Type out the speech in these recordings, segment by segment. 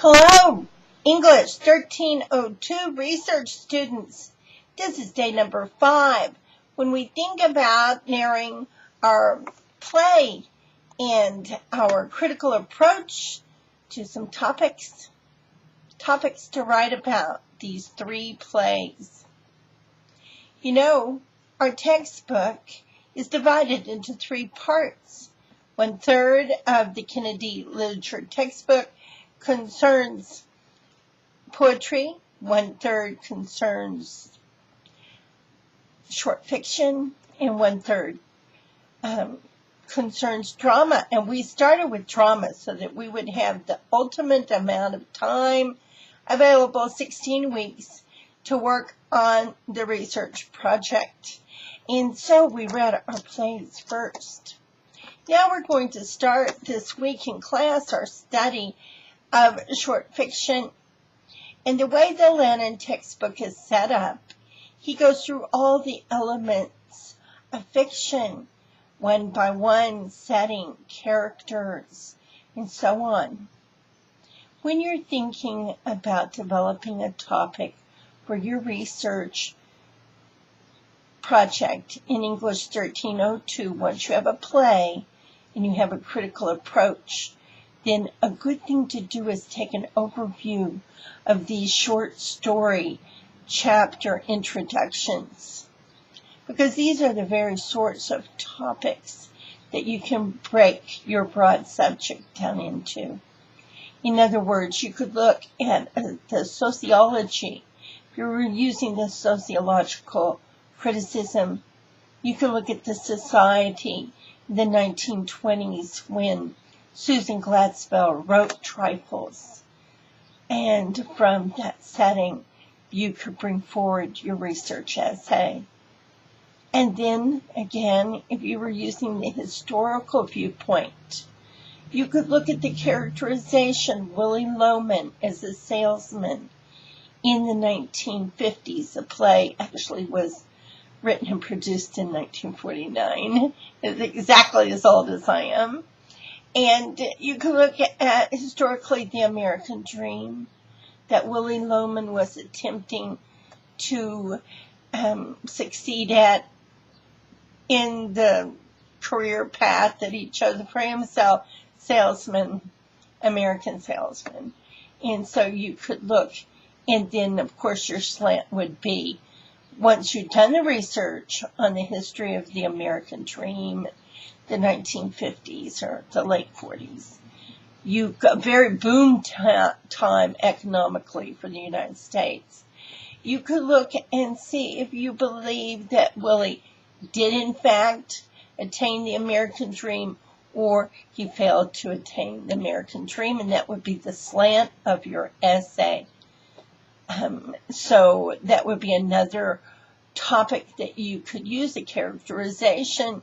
Hello, English 1302 research students. This is day number 5. When we think about narrowing our play and our critical approach to some topics to write about these 3 plays. You know, our textbook is divided into 3 parts. 1/3 of the Kennedy Literature textbook concerns poetry, 1/3 concerns short fiction, and 1/3 concerns drama. And we started with drama so that we would have the ultimate amount of time available, 16 weeks, to work on the research project. And so we read our plays first. Now we're going to start this week in class our study of short fiction. And the way the Lennon textbook is set up, he goes through all the elements of fiction, one by one, setting, characters, and so on. When you're thinking about developing a topic for your research project in English 1302, once you have a play and you have a critical approach, then a good thing to do is take an overview of these short story chapter introductions, because these are the very sorts of topics that you can break your broad subject down into. In other words, you could look at the sociology. If you were using the sociological criticism, you could look at the society in the 1920s when Susan Gladspell wrote Trifles. And from that setting, you could bring forward your research essay. And then, again, if you were using the historical viewpoint, you could look at the characterization. Willie Loman as a salesman in the 1950s. The play actually was written and produced in 1949. It's exactly as old as I am. And you can look at historically the American dream that Willie Loman was attempting to succeed at in the career path that he chose for himself, American salesman. And so you could look, and then of course your slant would be, once you've done the research on the history of the American dream, the 1950s or the late 40s, you got a very boom time economically for the United States. You could look and see if you believe that Willie did in fact attain the American dream, or he failed to attain the American dream, and that would be the slant of your essay. So that would be another topic that you could use, a characterization.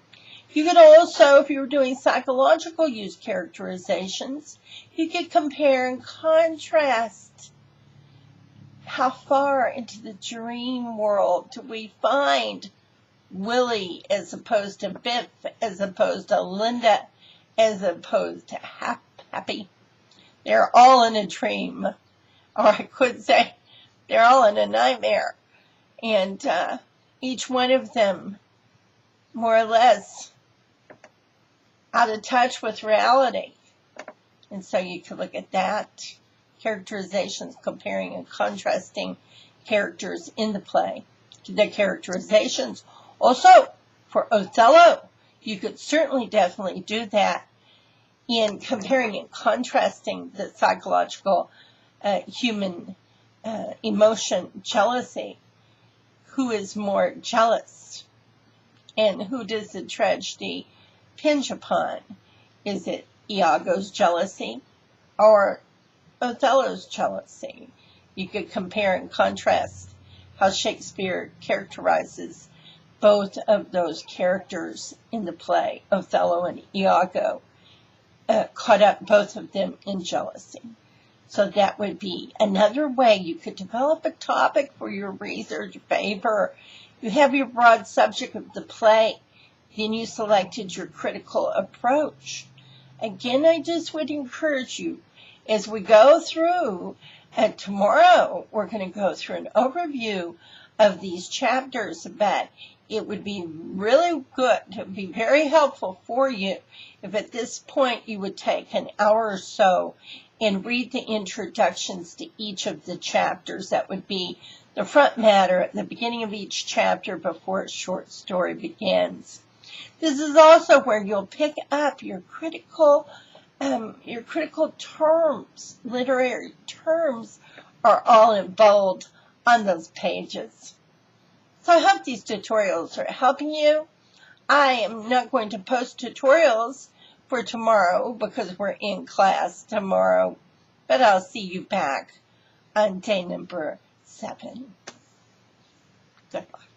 You could also, if you were doing psychological, use characterizations. You could compare and contrast. How far into the dream world do we find Willie as opposed to Biff, as opposed to Linda, as opposed to Happy? They're all in a dream. Or I could say they're all in a nightmare. And each one of them, more or less, out of touch with reality. And so you could look at that. Characterizations, comparing and contrasting characters in the play. The characterizations. Also, for Othello, you could certainly definitely do that in comparing and contrasting the psychological human emotion, jealousy. Who is more jealous? And who does the tragedy hinge upon? Is it Iago's jealousy or Othello's jealousy? You could compare and contrast how Shakespeare characterizes both of those characters in the play, Othello and Iago, caught up both of them in jealousy. So that would be another way you could develop a topic for your research paper. You have your broad subject of the play. Then you selected your critical approach. Again, I just would encourage you, as we go through, and tomorrow we're going to go through an overview of these chapters, but it would be really good, it would be very helpful for you if at this point you would take an hour or so and read the introductions to each of the chapters. That would be the front matter at the beginning of each chapter before a short story begins. This is also where you'll pick up your critical terms. Literary terms are all in bold on those pages. So I hope these tutorials are helping you. I am not going to post tutorials for tomorrow because we're in class tomorrow, but I'll see you back on day number 7. Good luck.